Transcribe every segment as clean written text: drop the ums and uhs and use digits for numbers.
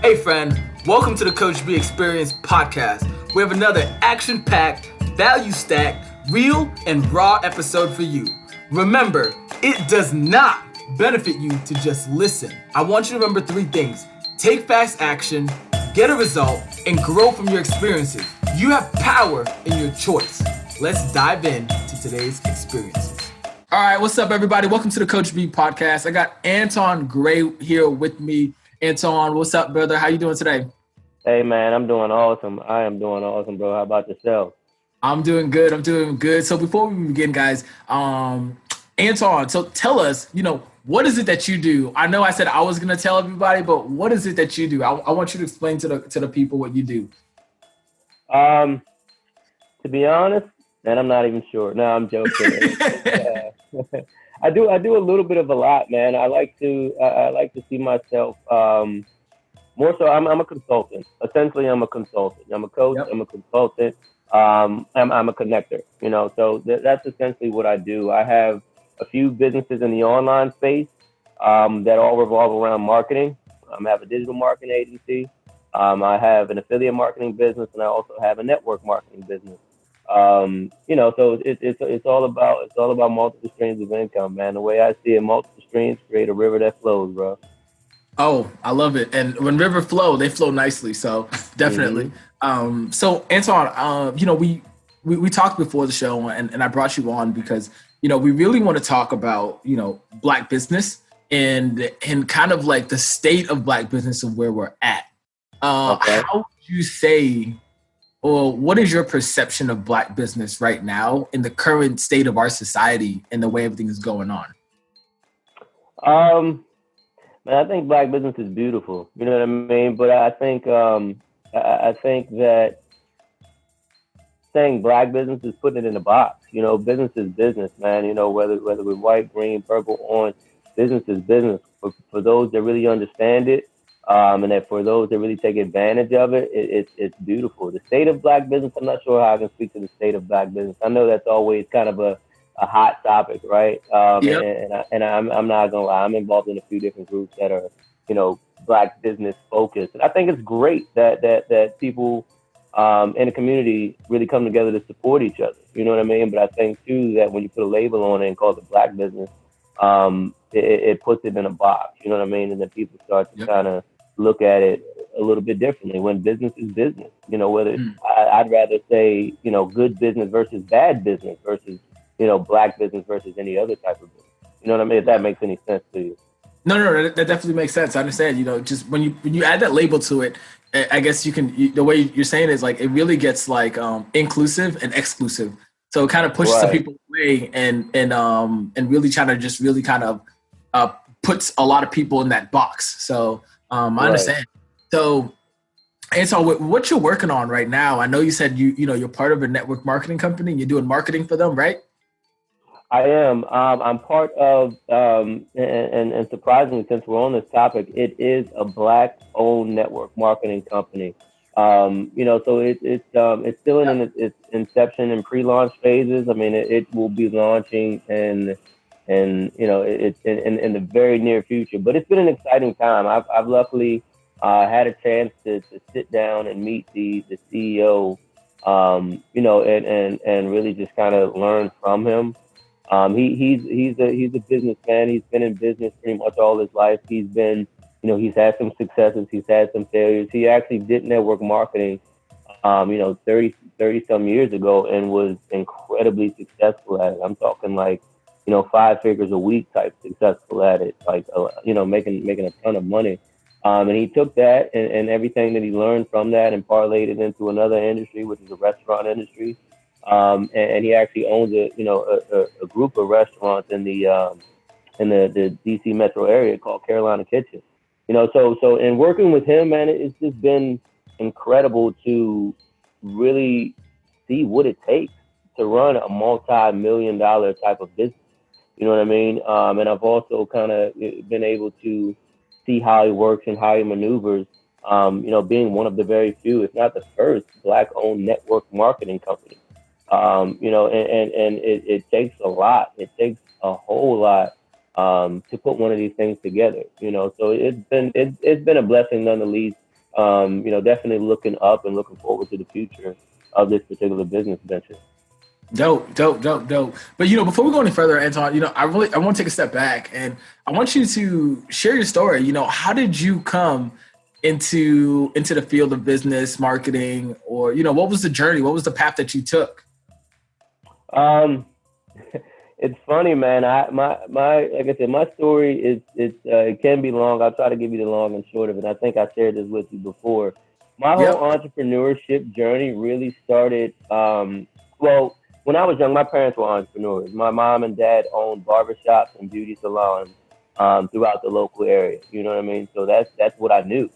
Hey friend, welcome to the Coach B Experience podcast. We have another action-packed, value-stacked, real and raw episode for you. Remember, it does not benefit you to just listen. I want you to remember three things. Take fast action, get a result, and grow from your experiences. You have power in your choice. Let's dive into today's experiences. All right, what's up, everybody? Welcome to the Coach B podcast. I got Anton Gray here with me. Anton, what's up, brother? How you doing today? Hey, man, I'm doing awesome. I am doing awesome, bro. How about yourself? I'm doing good. So before we begin, guys, Anton, so tell us, what is it that you do? I know I said I was going to tell everybody, but what is it that you do? I want you to explain to the people what you do. To be honest, man, I'm not even sure. No, I'm joking. I do a little bit of a lot, man. I like to see myself more so. I'm a consultant. Essentially, I'm a consultant. I'm a coach. Yep. I'm a consultant. I'm a connector. So that's essentially what I do. I have a few businesses in the online space that all revolve around marketing. I have a digital marketing agency. I have an affiliate marketing business, and I also have a network marketing business. So it's all about multiple streams of income, man. The way I see it, multiple streams create a river that flows, bro. Oh, I love it. And when river flow, they flow nicely. So definitely. Mm-hmm. So Anton, we talked before the show, and I brought you on because we really want to talk about Black business and kind of like the state of Black business of where we're at. Okay. How would you say? Well, what is your perception of Black business right now in the current state of our society and the way everything is going on? Man, I think Black business is beautiful. You know what I mean? But I think that saying Black business is putting it in a box. Business is business, man. Whether we're white, green, purple, orange, business is business. For those that really understand it. And that for those that really take advantage of it, it's beautiful. The state of Black business, I'm not sure how I can speak to the state of Black business. I know that's always kind of a hot topic, right? Yep. And I'm not gonna lie, I'm involved in a few different groups that are, Black business focused. And I think it's great that people in the community really come together to support each other. You know what I mean? But I think too that when you put a label on it and call it Black business, it puts it in a box. You know what I mean? And then people start to kind of look at it a little bit differently when business is business. Whether I'd rather say, good business versus bad business versus, Black business versus any other type of business. You know what I mean? If that makes any sense to you. No, that definitely makes sense. I understand, just when you add that label to it, I guess the way you're saying is like, it really gets like inclusive and exclusive. So it kind of pushes some people away and really trying to just really kind of puts a lot of people in that box. So I understand. So, and so what you're working on right now, I know you said you're part of a network marketing company. You're doing marketing for them, right? I am. I'm part of, and surprisingly, since we're on this topic, it is a Black-owned network marketing company. So it's still in its inception and pre-launch phases. I mean, it will be launching it's in the very near future. But it's been an exciting time. I've luckily had a chance to sit down and meet the CEO, and really just kind of learn from him. He's a businessman. He's been in business pretty much all his life. He's been, he's had some successes. He's had some failures. He actually did network marketing, 30 some years ago and was incredibly successful at it. I'm talking like, 5 figures a week type successful at it, like, making a ton of money. And he took that and everything that he learned from that and parlayed it into another industry, which is the restaurant industry. And he actually owns a group of restaurants in the DC metro area called Carolina Kitchen. So in working with him, man, it's just been incredible to really see what it takes to run a multi-million-dollar type of business. You know what I mean? And I've also kind of been able to see how he works and how he maneuvers, being one of the very few, if not the first, Black-owned network marketing company. And it takes a lot. It takes a whole lot to put one of these things together. So it's been a blessing nonetheless definitely looking up and looking forward to the future of this particular business venture. Dope. But before we go any further, Anton, I want to take a step back and I want you to share your story. How did you come into the field of business marketing, or what was the journey? What was the path that you took? Um, it's funny, man. Like I said, my story is it can be long. I'll try to give you the long and short of it. I think I shared this with you before. My whole entrepreneurship journey really started. Well, when I was young, my parents were entrepreneurs. My mom and dad owned barbershops and beauty salons throughout the local area. You know what I mean? So that's what I knew.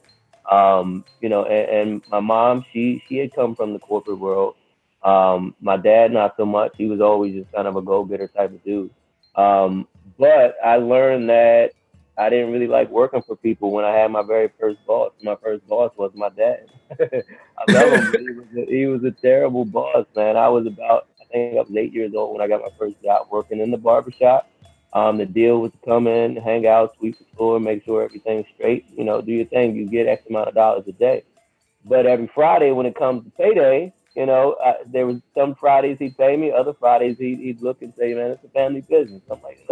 And my mom, she had come from the corporate world. My dad, not so much. He was always just kind of a go-getter type of dude. But I learned that I didn't really like working for people when I had my very first boss. My first boss was my dad. I love him, but he was a terrible boss, man. I think I was 8 years old when I got my first job working in the barbershop. The deal was to come in, hang out, sweep the floor, make sure everything's straight. Do your thing. You get X amount of dollars a day. But every Friday when it comes to payday, there was some Fridays he'd pay me, other Fridays he'd look and say, man, it's a family business. I'm like,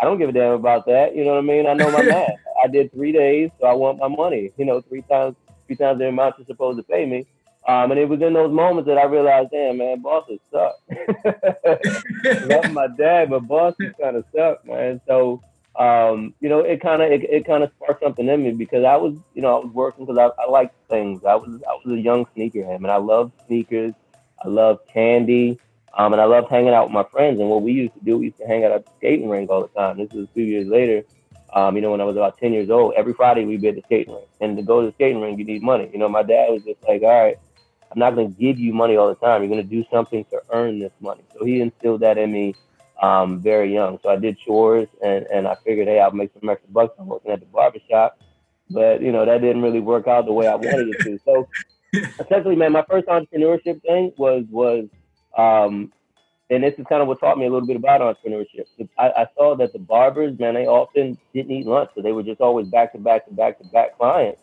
I don't give a damn about that. You know what I mean? I know my math. I did 3 days, so I want my money. Three times the amount you're supposed to pay me. And it was in those moments that I realized, damn, man, bosses suck. Love my dad, but bosses kind of suck, man. So, it kind of sparked something in me because I was working because I liked things. I was a young sneakerhead, and I loved sneakers. I loved candy. And I loved hanging out with my friends. And what we used to do, we used to hang out at the skating rink all the time. This was a few years later. When I was about 10 years old, every Friday we'd be at the skating rink. And to go to the skating rink, you need money. My dad was just like, all right, I'm not going to give you money all the time. You're going to do something to earn this money. So he instilled that in me very young. So I did chores and I figured, hey, I'll make some extra bucks. I'm working at the barbershop. But, that didn't really work out the way I wanted it to. So essentially, man, my first entrepreneurship thing was and this is kind of what taught me a little bit about entrepreneurship. I saw that the barbers, man, they often didn't eat lunch, so they were just always back to back clients.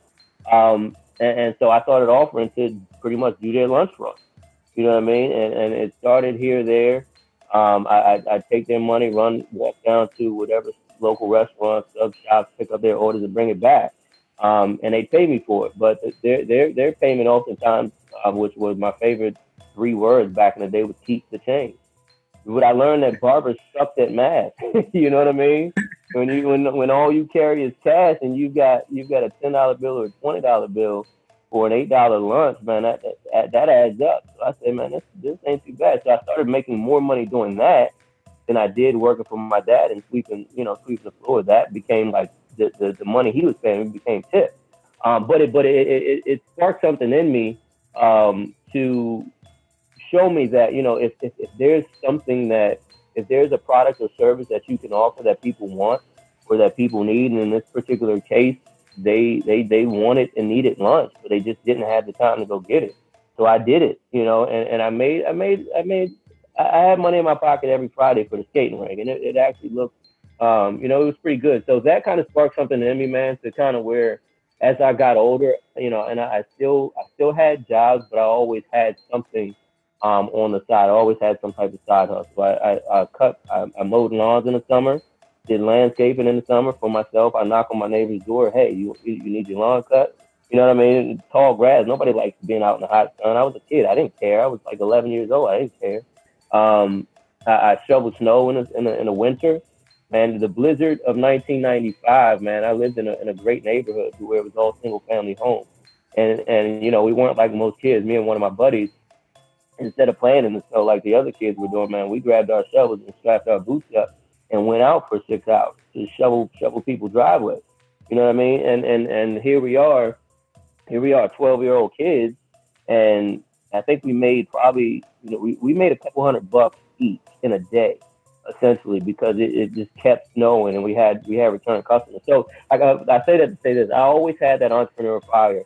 And so I started offering to pretty much do their lunch runs. You know what I mean? And it started here, there. I'd take their money, walk down to whatever local restaurant, sub shops, pick up their orders and bring it back. And they'd pay me for it. But their payment oftentimes, which was my favorite 3 words back in the day, was keep the change. But I learned that barbers sucked at math. You know what I mean? When all you carry is cash and you've got a $10 bill or a $20 bill or an $8 lunch, man, that adds up. So I said, man, this ain't too bad. So I started making more money doing that than I did working for my dad and sweeping the floor. That became like the money he was paying me became tip. But it sparked something in me to show me that, if there's something if there's a product or service that you can offer that people want or that people need, and in this particular case, they wanted and needed lunch, but they just didn't have the time to go get it. So I did it, and I had money in my pocket every Friday for the skating rink, and it actually looked, it was pretty good. So that kind of sparked something in me, man, to kind of where, as I got older, and I still had jobs, but I always had something on the side. I always had some type of side hustle. I mowed lawns in the summer, did landscaping in the summer for myself. I knock on my neighbor's door. Hey, you need your lawn cut? You know what I mean? Tall grass. Nobody likes being out in the hot sun. I was a kid. I didn't care. I was like 11 years old. I didn't care. I shoveled snow in the winter. Man, the blizzard of 1995, man, I lived in a great neighborhood where it was all single family homes. And we weren't like most kids. Me and one of my buddies, instead of playing in the snow like the other kids were doing, man, we grabbed our shovels and strapped our boots up and went out for 6 hours to shovel people's driveways. You know what I mean? And here we are, 12-year-old kids, and I think we made probably, we made a couple $100 each in a day, essentially, because it just kept snowing and we had return customers. So I say that to say this: I always had that entrepreneur fire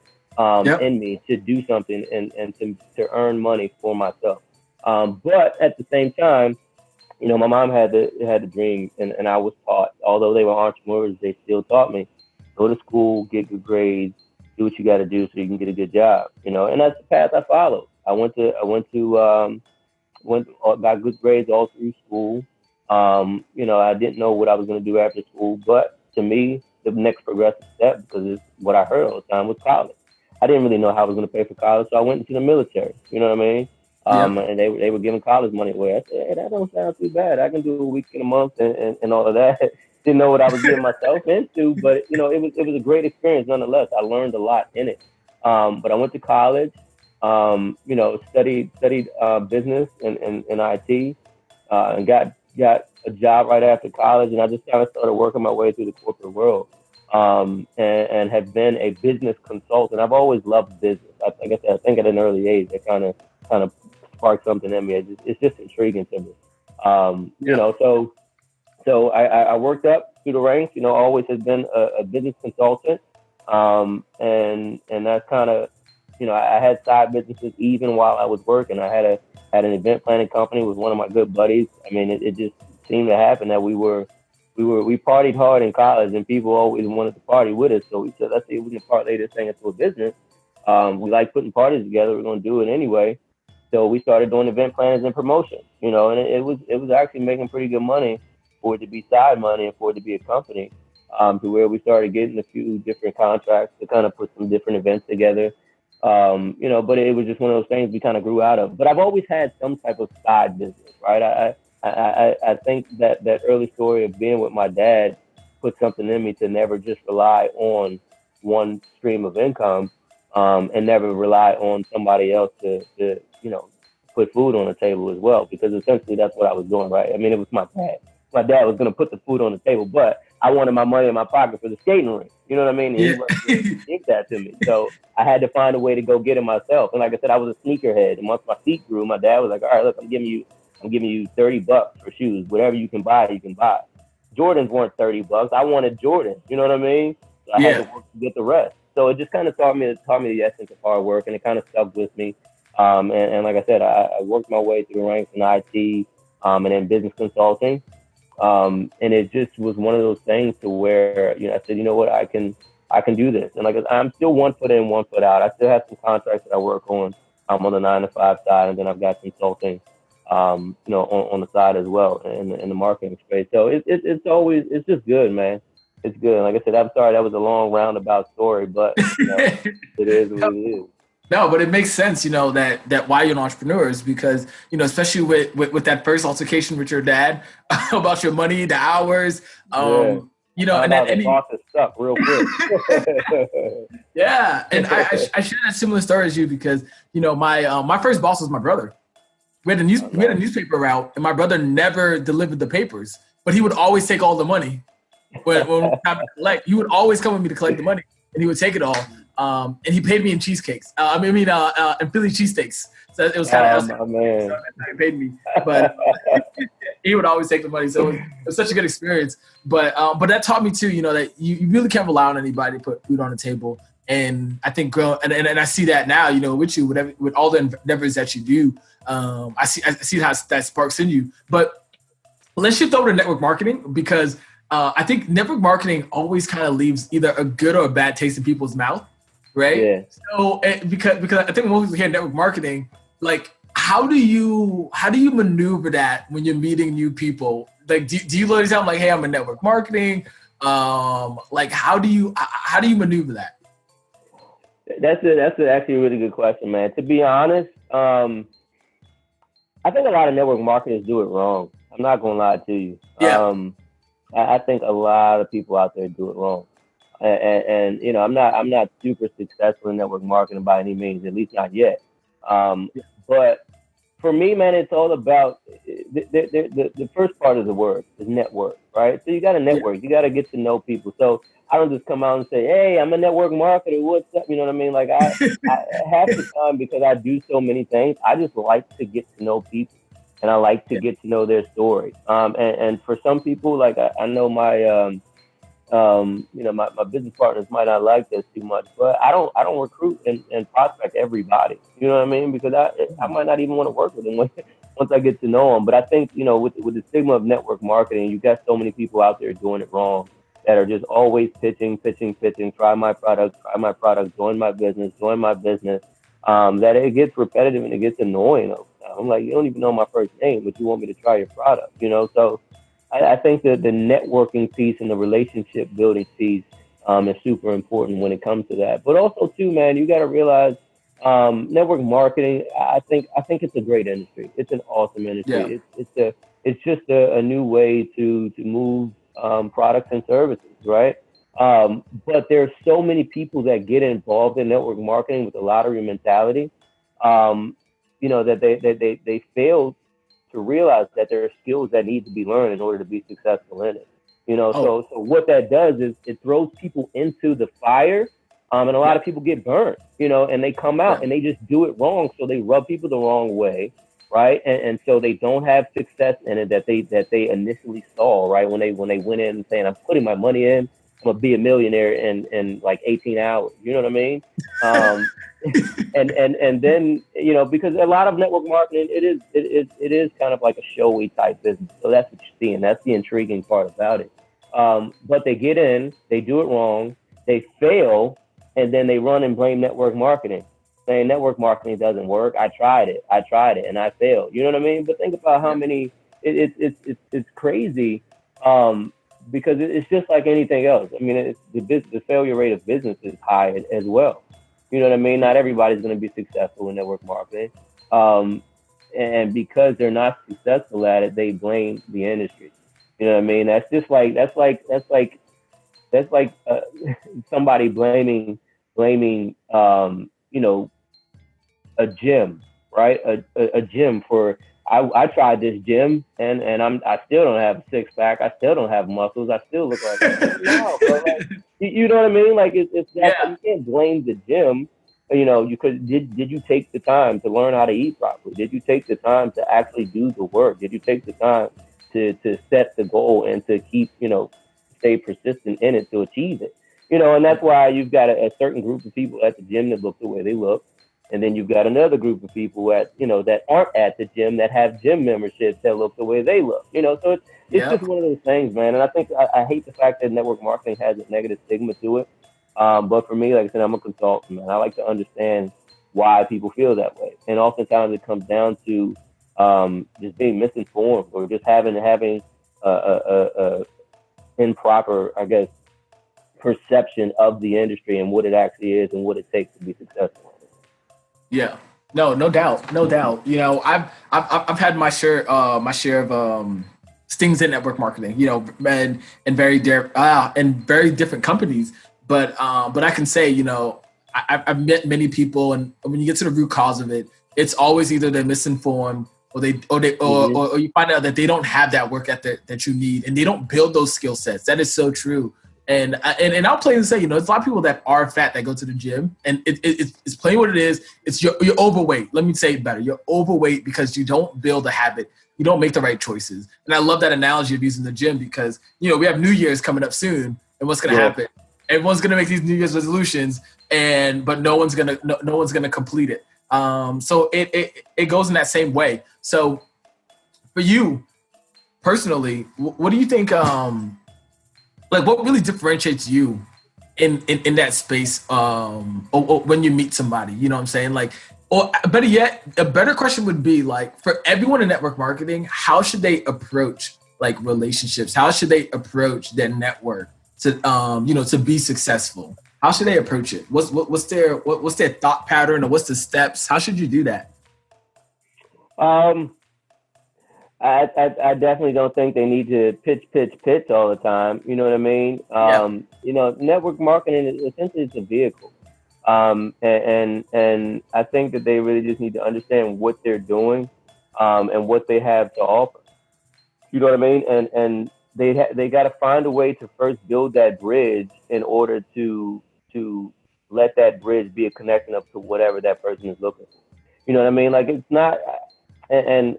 in me to do something and to earn money for myself. But at the same time, my mom had the dream, and I was taught, although they were entrepreneurs, they still taught me, go to school, get good grades, do what you got to do so you can get a good job, and that's the path I followed. Got good grades all through school. I didn't know what I was going to do after school, but to me, the next progressive step, because it's what I heard all the time, was college. I didn't really know how I was going to pay for college, so I went into the military. You know what I mean? And they were giving college money away. I said, hey, that don't sound too bad. I can do a week in a month and all of that. Didn't know what I was getting myself into, but it was a great experience nonetheless. I learned a lot in it. But I went to college. Studied business and IT, and got a job right after college, and I just kind of started working my way through the corporate world, and have been a business consultant. I've always loved business. Like I said, I think at an early age, it kind of sparked something in me. It's just intriguing to me. So I worked up through the ranks. Always has been a business consultant, and that's kind of, I had side businesses even while I was working. I had an event planning company with one of my good buddies. I mean, it just seemed to happen that we partied hard in college, and people always wanted to party with us. So we said, let's see if we can parlay this thing into a business. We like putting parties together. We're going to do it anyway. So we started doing event planners and promotion, and it was actually making pretty good money for it to be side money and for it to be a company, to where we started getting a few different contracts to kind of put some different events together. But it was just one of those things we kind of grew out of. But I've always had some type of side business, right? I think that early story of being with my dad put something in me to never just rely on one stream of income, and never rely on somebody else to put food on the table as well, because essentially that's what I was doing, right? I mean, it was my dad. My dad was going to put the food on the table, but I wanted my money in my pocket for the skating rink. You know what I mean? And he wasn't going to give that to me. So I had to find a way to go get it myself. And like I said, I was a sneakerhead. And once my feet grew, my dad was like, all right, look, I'm giving you $30 for shoes. Whatever you can buy, you can buy. Jordans weren't $30. I wanted Jordans. You know what I mean? So I had to work to get the rest. So it just kind of taught me the essence of hard work, and it kind of stuck with me. And like I said, I worked my way through the ranks in IT, and then business consulting. And it just was one of those things to where, I said, you know what, I can do this. And like, I'm still 1 foot in, 1 foot out. I still have some contracts that I work on. I'm on the 9-to-5 side, and then I've got consulting, on the side as well in the marketing space. So it's just good, man. It's good. And like I said, I'm sorry that was a long roundabout story, but it is what it is. No, but it makes sense, that why you're an entrepreneur is because, especially with that first altercation with your dad about your money, the hours, and then the boss is stuck real quick. Yeah, and I share that similar story as you because, my first boss was my brother. We had a newspaper route, and my brother never delivered the papers, but he would always take all the money. When we have to collect, he would always come with me to collect the money, and he would take it all. And he paid me in cheesecakes. In Philly cheesesteaks. So it was kind of so he paid me, but he would always take the money. So it was such a good experience. But that taught me too, that you really can't rely on anybody to put food on the table. And I think and I see that now, with you, with all the endeavors that you do. I see how that sparks in you. But let's shift over to network marketing because I think network marketing always kind of leaves either a good or a bad taste in people's mouth, right? Yeah. So because I think when most people hear network marketing, like how do you maneuver that when you're meeting new people? Like do you literally tell them like, hey, I'm in network marketing? Like how do you maneuver that? That's actually a really good question, man. To be honest, I think a lot of network marketers do it wrong. I'm not gonna lie to you. Yeah. I think a lot of people out there do it wrong, and I'm not super successful in network marketing by any means, at least not yet. But for me, man, it's all about the first part of the word is network, right? So you got to network, you got to get to know people. So I don't just come out and say, hey, I'm a network marketer. What's up? You know what I mean? Like I half the time, because I do so many things, I just like to get to know people. And I like to get to know their story. And for some people, like I know my, my business partners might not like this too much, but I don't recruit and prospect everybody. You know what I mean? Because I might not even want to work with them once I get to know them. But I think, with the stigma of network marketing, you got so many people out there doing it wrong that are just always pitching, try my product, join my business, that it gets repetitive and it gets annoying over time. I'm like, you don't even know my first name, but you want me to try your product, So I think that the networking piece and the relationship building piece is super important when it comes to that. But also too, man, you got to realize network marketing. I think it's a great industry. It's an awesome industry. Yeah. It's just a new way to move products and services, right? But there's so many people that get involved in network marketing with a lottery mentality, that they fail to realize that there are skills that need to be learned in order to be successful in it. So what that does is it throws people into the fire, and a lot of people get burned, and they come out and they just do it wrong. So they rub people the wrong way, right? And so they don't have success in it that they initially saw, right? When they went in and saying, I'm putting my money in, I'm gonna be a millionaire in like 18 hours. You know what I mean? And then, because a lot of network marketing, it is kind of like a showy type business. So that's what you're seeing. That's the intriguing part about it. But they get in, they do it wrong, they fail, and then they run and blame network marketing, saying network marketing doesn't work. I tried it, and I failed. You know what I mean? But think about how many. It's crazy. Because it's just like anything else. I mean, the failure rate of business is high as well. You know what I mean? Not everybody's going to be successful in network marketing. And because they're not successful at it, they blame the industry. You know what I mean? That's like somebody blaming a gym, right? A gym for. I tried this gym and I still don't have a six pack. I still don't have muscles. I still look like no, bro. Like, you know what I mean? Like it's you can't blame the gym. Did you take the time to learn how to eat properly? Did you take the time to actually do the work? Did you take the time to set the goal and to keep, stay persistent in it to achieve it? And that's why you've got a certain group of people at the gym that look the way they look. And then you've got another group of people that aren't at the gym that have gym memberships that look the way they look. So it's just one of those things, man. And I think I hate the fact that network marketing has a negative stigma to it. But for me, like I said, I'm a consultant, man. I like to understand why people feel that way. And oftentimes it comes down to just being misinformed or just having a improper, I guess, perception of the industry and what it actually is and what it takes to be successful. Yeah, no doubt. I've had my share of stings in network marketing. And very different companies. But I can say, I've met many people, and when you get to the root cause of it, it's always either they're misinformed or you find out that they don't have that work ethic that you need, and they don't build those skill sets. That is so true. And I'll plainly say, there's a lot of people that are fat that go to the gym, and it's plain what it is. It's you're overweight. Let me say it better. You're overweight because you don't build a habit. You don't make the right choices. And I love that analogy of using the gym because, we have New Year's coming up soon, and what's going to happen? Everyone's going to make these New Year's resolutions, but no one's going to complete it. So it goes in that same way. So for you personally, what do you think? What really differentiates you in that space or when you meet somebody? You know what I'm saying? Or better yet, a better question would be for everyone in network marketing, how should they approach relationships? How should they approach their network to be successful? How should they approach it? What's their thought pattern, or what's the steps? How should you do that? I definitely don't think they need to pitch all the time. You know what I mean? Network marketing is essentially a vehicle. And I think that they really just need to understand what they're doing, and what they have to offer. You know what I mean? And they got to find a way to first build that bridge in order to let that bridge be a connection up to whatever that person is looking for. You know what I mean? It's not. And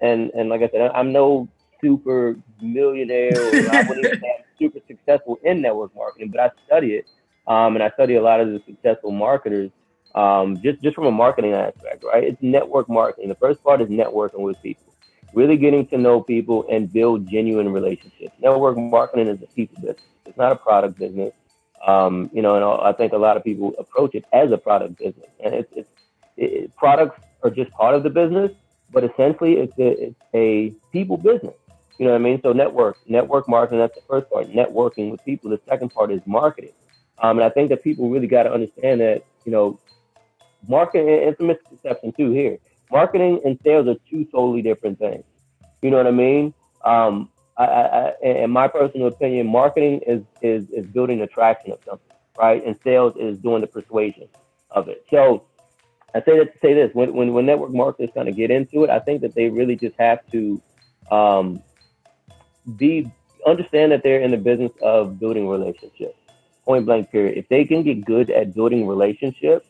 like I said, I'm no super millionaire, or I wouldn't even have super successful in network marketing, but I study it, and I study a lot of the successful marketers, just from a marketing aspect, right? It's network marketing. The first part is networking with people, really getting to know people and build genuine relationships. Network marketing is a people business. It's not a product business. You know, and I think a lot of people approach it as a product business, and products are just part of the business, but essentially it's a people business. You know what I mean? So network marketing, that's the first part, networking with people. The second part is marketing. And I think that people really got to understand that, you know, marketing, and some misconception too here, marketing and sales are two totally different things. You know what I mean? In my personal opinion, marketing is building attraction of something, right? And sales is doing the persuasion of it. So I say that to say this, when network marketers kind of get into it, I think that they really just have to understand that they're in the business of building relationships. Point blank period. If they can get good at building relationships,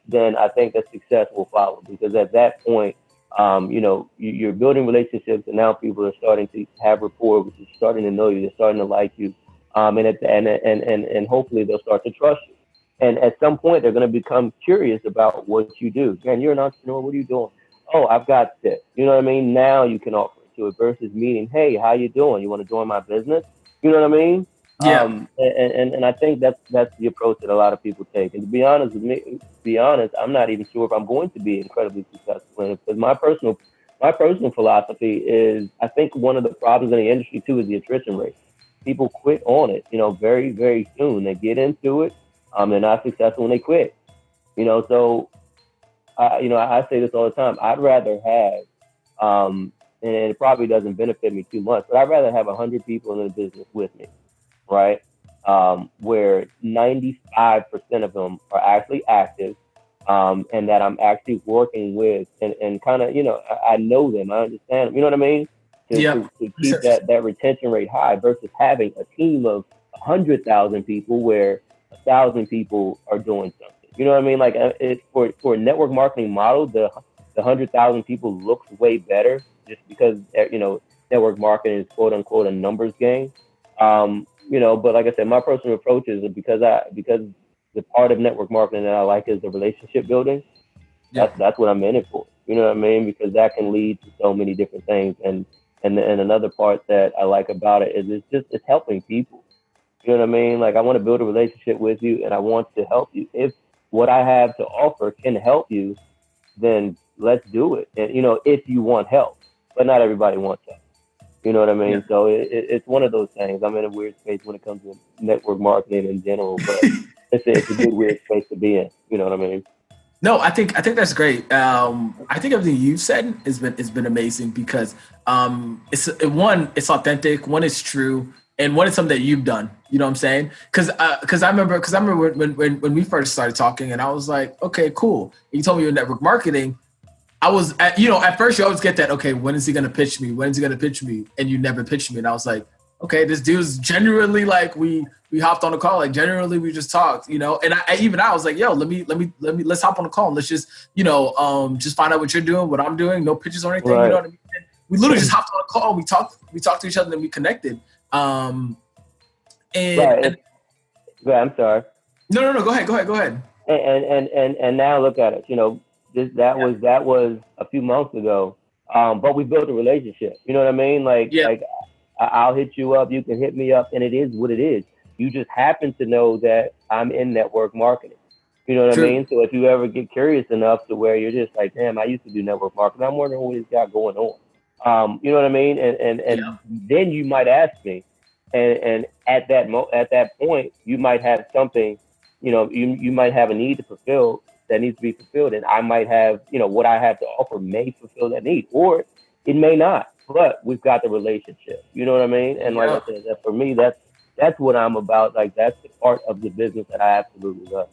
then I think that success will follow, because at that point, you know, you're building relationships, and now people are starting to have rapport, which is starting to know you, they're starting to like you, and hopefully they'll start to trust you. And at some point, they're going to become curious about what you do. Man, you're an entrepreneur. What are you doing? Oh, I've got this. You know what I mean? Now you can offer it to it versus meeting, hey, how you doing? You want to join my business? You know what I mean? Yeah. And I think that's the approach that a lot of people take. And to be honest, I'm not even sure if I'm going to be incredibly successful in it, because my personal philosophy is, I think one of the problems in the industry too is the attrition rate. People quit on it, you know, very, very soon. They get into it. They're not successful when they quit. You know, so you know, I say this all the time. I'd rather have, and it probably doesn't benefit me too much, but I'd rather have 100 people in the business with me, right? Where 95% of them are actually active, and that I'm actually working with, and kind of, you know, I know them, I understand them, you know what I mean? To keep that retention rate high versus having a team of 100,000 people where 1,000 people are doing something. You know what I mean? Like, for a network marketing model, the 100,000 people looks way better, just because, you know, network marketing is quote unquote a numbers game. You know, but like I said, my personal approach is because the part of network marketing that I like is the relationship building. Yeah. That's what I'm in it for. You know what I mean? Because that can lead to so many different things. And another part that I like about it is it's helping people. You know what I mean? Like, I want to build a relationship with you, and I want to help you. If what I have to offer can help you, then let's do it. And, you know, if you want help, but not everybody wants help. You know what I mean? Yeah. So it's one of those things. I'm in a weird space when it comes to network marketing in general, but it's a good weird space to be in. You know what I mean? No, I think that's great. I think everything you've said has been amazing, because it's authentic, one, it's true, and one, is something that you've done. You know what I'm saying? Because I remember when we first started talking, and I was like, okay, cool. You told me you're network marketing. I was, at first you always get that, okay, when is he going to pitch me? When is he going to pitch me? And you never pitched me. And I was like, okay, this dude's genuinely, like, we hopped on a call. Like, generally we just talked, you know? And I was like, yo, let's hop on a call. And let's just, just find out what you're doing, what I'm doing. No pitches or anything. Right. You know what I mean? And we literally just hopped on a call. We talked to each other, and we connected. I'm sorry. No. Go ahead. And now look at it. You know, that was a few months ago. But we built a relationship. You know what I mean? Like I'll hit you up, you can hit me up, and it is what it is. You just happen to know that I'm in network marketing. You know what I mean? So if you ever get curious enough to where you're just like, damn, I used to do network marketing, I'm wondering what he's got going on. You know what I mean? And then you might ask me, and at that point, you might have something, you might have a need to fulfill that needs to be fulfilled, and I might have, what I have to offer may fulfill that need, or it may not. But we've got the relationship. You know what I mean? And like I said, that for me, that's what I'm about. Like, that's the part of the business that I absolutely love.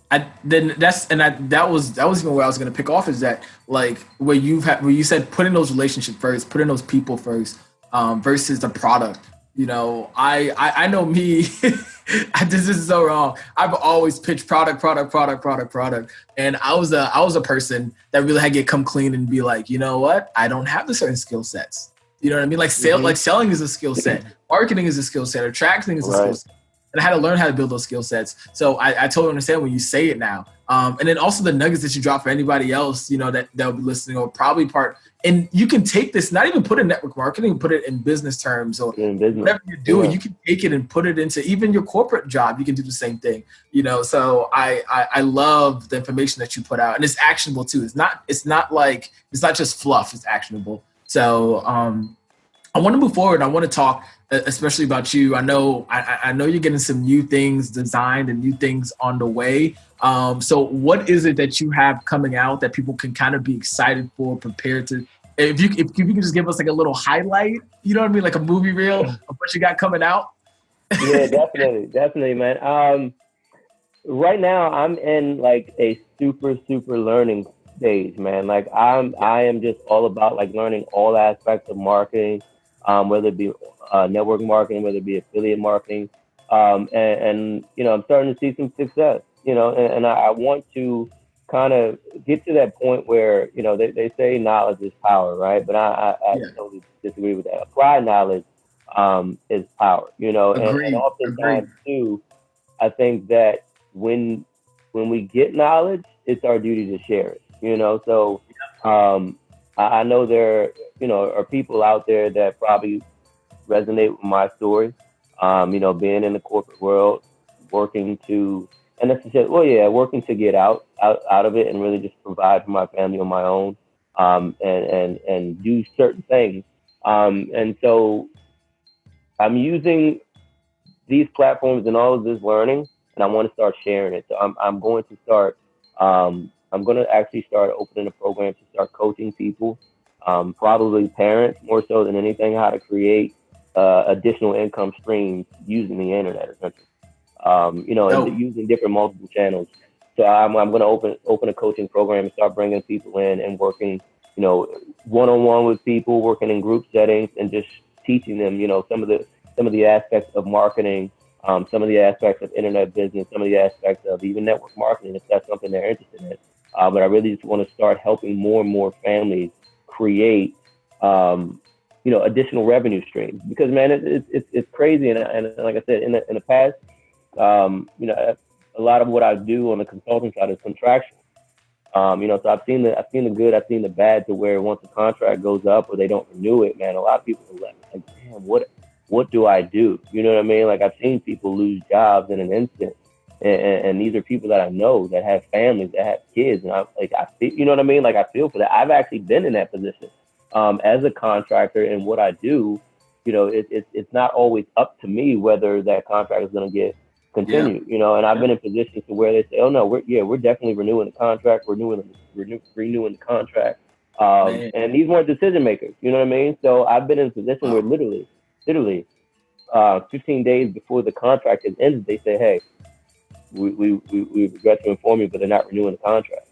That was even where I was going to pick off, is that, like, where you said putting those relationships first, putting those people first, versus the product. I know me. This is so wrong. I've always pitched product, and I was a person that really had to come clean and be like, you know what? I don't have the certain skill sets. You know what I mean? Like selling is a skill set, marketing is a skill set, attracting is a skill set. And I had to learn how to build those skill sets. So I totally understand when you say it now. And then also the nuggets that you drop for anybody else, that'll be listening or probably part. And you can take this, not even put it in network marketing, put it in business terms or whatever you're doing. You can take it and put it into even your corporate job. You can do the same thing, So I love the information that you put out, and it's actionable too. It's not just fluff. It's actionable. So I want to move forward. I want to talk especially about you. I know you're getting some new things designed and new things on the way. So what is it that you have coming out that people can kind of be excited for, prepared to? If you can just give us like a little highlight, you know what I mean, like a movie reel of what you got coming out. Yeah, definitely, man. Right now I'm in like a super learning stage, man. Like I am just all about like learning all aspects of marketing, whether it be network marketing, whether it be affiliate marketing, and I'm starting to see some success. And I want to kind of get to that point where they say knowledge is power, right? But I totally disagree with that. Applied knowledge is power, and oftentimes too, I think that when we get knowledge, it's our duty to share it. So I know there are people out there that probably resonate with my story. Being in the corporate world, working to get out of it and really just provide for my family on my own, and do certain things. And so I'm using these platforms and all of this learning, and I want to start sharing it. So I'm going to start. I'm going to actually start opening a program to start coaching people, probably parents more so than anything, how to create additional income streams using the internet, essentially. And using different multiple channels. So I'm going to open a coaching program and start bringing people in and working, one-on-one with people, working in group settings, and just teaching them, some of the aspects of marketing, some of the aspects of internet business, some of the aspects of even network marketing, if that's something they're interested in. But I really just want to start helping more and more families create, additional revenue streams, because man, it's crazy. And like I said, in the past, a lot of what I do on the consulting side is contractual. So I've seen the good, I've seen the bad, to where once the contract goes up or they don't renew it, man, a lot of people are like, damn, what do I do? You know what I mean? Like, I've seen people lose jobs in an instant, and these are people that I know that have families, that have kids, and I feel, you know what I mean? Like, I feel for that. I've actually been in that position as a contractor, and what I do, it's not always up to me whether that contract is going to get continue, and I've been in positions to where they say, oh no, we're definitely renewing the contract. We're renewing the contract. And these weren't decision makers, you know what I mean? So I've been in a position where literally 15 days before the contract has ended, they say, hey, we regret to inform you, but they're not renewing the contract.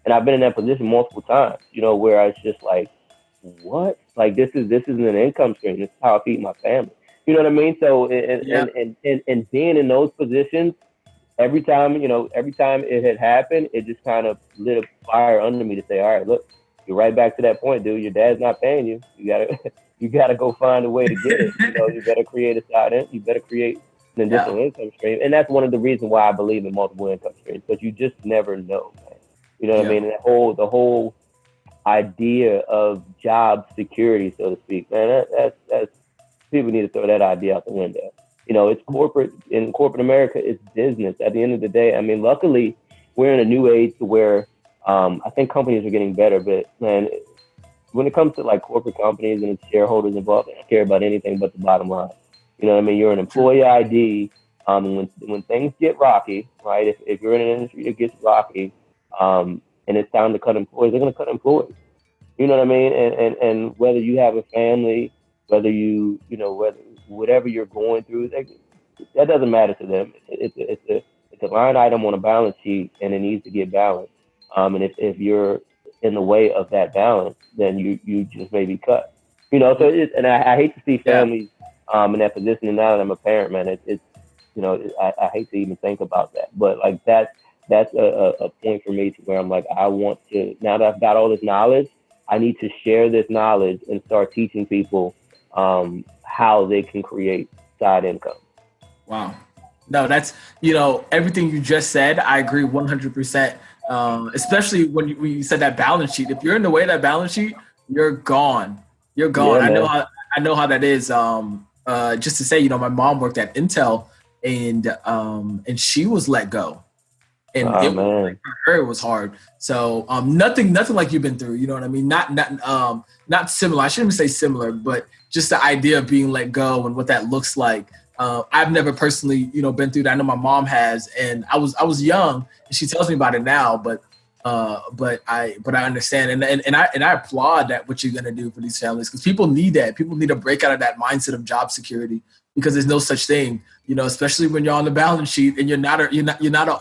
And I've been in that position multiple times, where I was just like, what? Like, this isn't an income stream. This is how I feed my family. You know what I mean? So, and being in those positions, every time it had happened, it just kind of lit a fire under me to say, all right, look, you're right back to that point, dude. Your dad's not paying you. You gotta go find a way to get it. You better create a side end. You better create an additional income stream. And that's one of the reasons why I believe in multiple income streams, because you just never know, man. You know what I mean? And the whole idea of job security, so to speak, man, that's people need to throw that idea out the window. It's corporate. In corporate America, it's business. At the end of the day, I mean, luckily, we're in a new age to where I think companies are getting better. But man, when it comes to like corporate companies and its shareholders involved, they don't care about anything but the bottom line. You know what I mean? You're an employee ID. When things get rocky, right? If you're in an industry that gets rocky, and it's time to cut employees, they're going to cut employees. You know what I mean? And whether you have a family, whether whatever you're going through, that doesn't matter to them. It's a line item on a balance sheet, and it needs to get balanced. And if you're in the way of that balance, then you just may be cut. So and I hate to see families in that position. And now that I'm a parent, man, I hate to even think about that. But like that's a point for me to where I'm like, I want to, now that I've got all this knowledge, I need to share this knowledge and start teaching people how they can create side income. Wow. No, that's, everything you just said. I agree 100%. Especially when you said that balance sheet. If you're in the way of that balance sheet, you're gone. You're gone. Yeah, man. I know how that is. Just to say, my mom worked at Intel, and she was let go, and Oh it was like man. for her it was hard. So nothing like you've been through. You know what I mean? Not similar. I shouldn't say similar, but just the idea of being let go and what that looks like. I've never personally, been through that. I know my mom has, and I was young, and she tells me about it now. But I understand, and I applaud that what you're gonna do for these families, because people need that. People need to break out of that mindset of job security, because there's no such thing. Especially when you're on the balance sheet and you're not an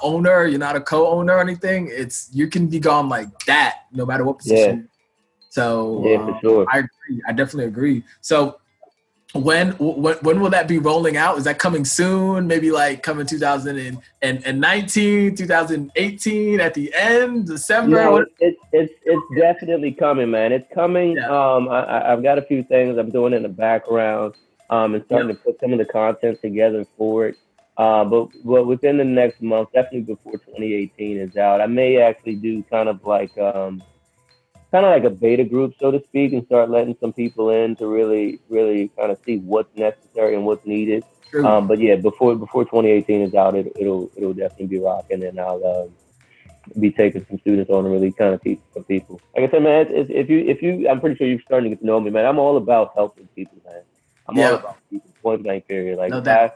owner, you're not a co-owner or anything. You can be gone like that, no matter what Yeah. position. So Yeah, for sure. I agree. I definitely agree. So when will that be rolling out? Is that coming soon? Maybe like coming 2019, 2018 at the end, December? It's definitely coming, man. It's coming. Yeah. I've got a few things I'm doing in the background, and starting to put some of the content together for it. But within the next month, definitely before 2018 is out, I may actually do kind of like a beta group, so to speak, and start letting some people in to really, really kind of see what's necessary and what's needed. True. But yeah, before 2018 is out, it'll definitely be rocking, and I'll be taking some students on and really kind of teach some people. Like I said, man, if you, I'm pretty sure you're starting to get to know me, man. I'm all about helping people, man. I'm all about people. Point blank period. Like the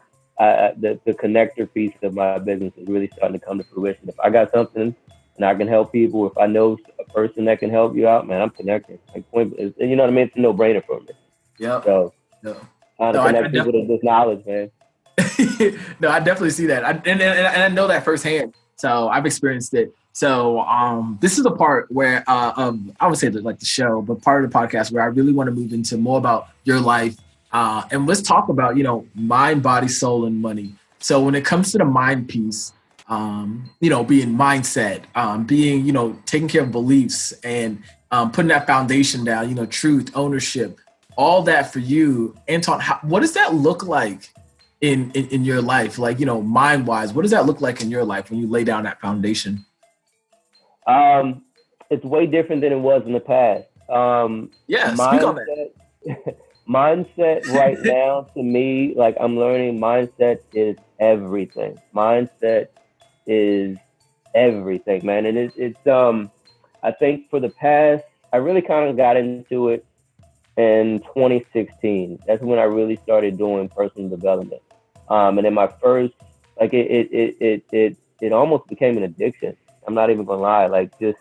connector piece of my business is really starting to come to fruition. If I got something and I can help people, if I know a person that can help you out, man, I'm connecting. Like you know what I mean? It's a no-brainer for me. Yeah. So how to connect people to this knowledge, man. No, I definitely see that. And I know that firsthand. So I've experienced it. So this is the part where I would say that like the show, but part of the podcast where I really want to move into more about your life. And let's talk about, mind, body, soul, and money. So when it comes to the mind piece, being mindset, being, taking care of beliefs and putting that foundation down, truth, ownership, all that for you, Anton, what does that look like in your life? Like, mind wise, what does that look like in your life when you lay down that foundation? It's way different than it was in the past. Speak on that. Mindset right now to me, like I'm learning, mindset is everything. Mindset is everything, man. And it's I think for the past, I really kind of got into it in 2016. That's when I really started doing personal development. And in my first, like it almost became an addiction. I'm not even gonna lie, like just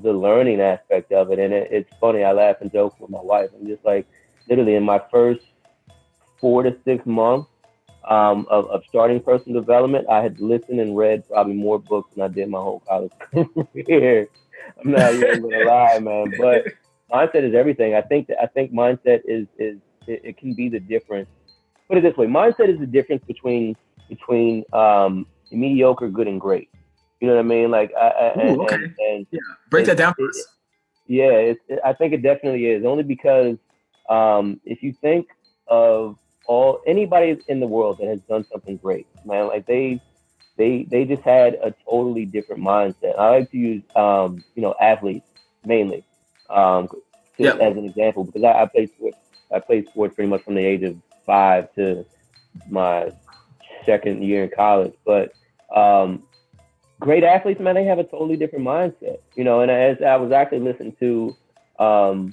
the learning aspect of it. And it's funny, I laugh and joke with my wife. I'm just like, literally in my first 4 to 6 months of starting personal development, I had listened and read probably more books than I did my whole college career. I'm not even gonna lie, man. But mindset is everything. I think mindset is it can be the difference. Put it this way: mindset is the difference between mediocre, good, and great. You know what I mean? Like, and break that down for us. I think it definitely is. Only because if you think of anybody in the world that has done something great, man, like they just had a totally different mindset. I like to use athletes mainly as an example, because I played sports pretty much from the age of 5 to my second year in college. But great athletes, man, they have a totally different mindset, and as I was actually listening to, I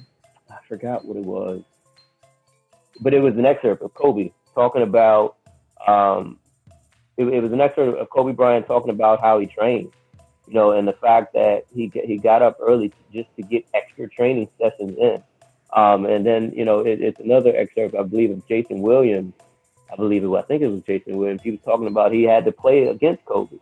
forgot what it was, but it was an excerpt of Kobe talking about, it was an excerpt of Kobe Bryant talking about how he trained, and the fact that he got up early just to get extra training sessions in. And then, it's another excerpt, I believe, of Jason Williams. I think it was Jason Williams. He was talking about he had to play against Kobe,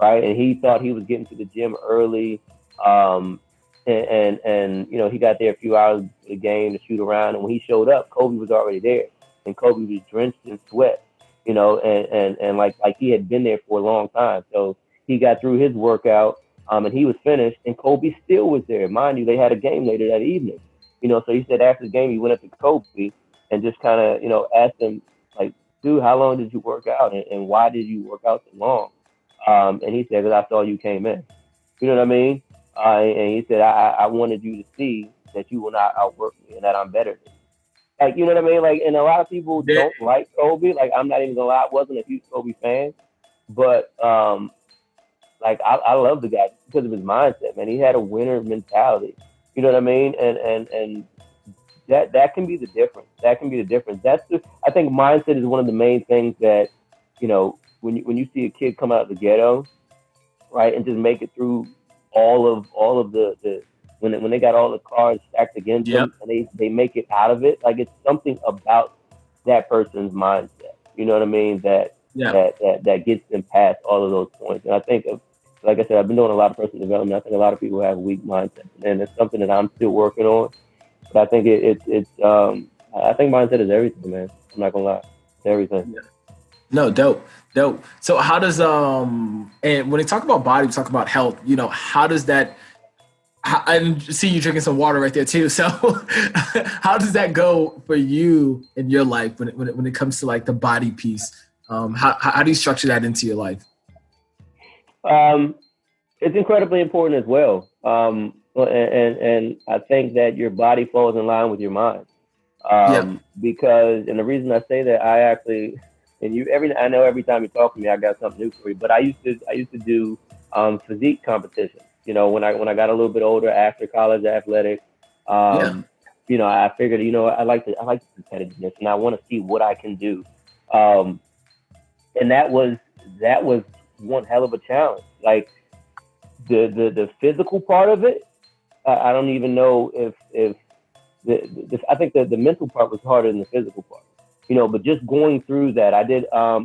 right? And he thought he was getting to the gym early. And he got there a few hours of the game to shoot around. And when he showed up, Kobe was already there. And Kobe was drenched in sweat, and like he had been there for a long time. So he got through his workout, and he was finished, and Kobe still was there. Mind you, they had a game later that evening. So he said after the game, he went up to Kobe and just kind of, asked him, like, dude, how long did you work out, and why did you work out so long? And he said, because I saw you came in. You know what I mean? And he said, I wanted you to see that you will not outwork me and that I'm better than you. Like, you know what I mean? Like, and a lot of people don't like Kobe. Like, I'm not even gonna lie, I wasn't a huge Kobe fan, but like I love the guy because of his mindset, man. He had a winner mentality. You know what I mean? And that can be the difference. That can be the difference. I think mindset is one of the main things that, you know, when you see a kid come out of the ghetto, right, and just make it through all of the when they got all the cards stacked against them, and they make it out of it. Like, it's something about that person's mindset. You know what I mean? That gets them past all of those points. And I think, like I said, I've been doing a lot of personal development. I think a lot of people have weak mindsets, and it's something that I'm still working on. But I think I think mindset is everything, man. I'm not gonna lie, it's everything. Yeah. No, dope. So how does and when they talk about body, we talk about health. You know, how does that? I see you drinking some water right there too. So how does that go for you in your life when it comes to like the body piece? How do you structure that into your life? It's incredibly important as well. And I think that your body falls in line with your mind. Because, and the reason I say that, I know every time you talk to me, I got something new for you, but I used to do physique competitions. You know, when I got a little bit older after college athletics, you know, I figured, you know, I like the competitiveness, and I want to see what I can do. And that was one hell of a challenge. Like, the physical part of it, I don't even know if I think that the mental part was harder than the physical part. You know, but just going through that, I did a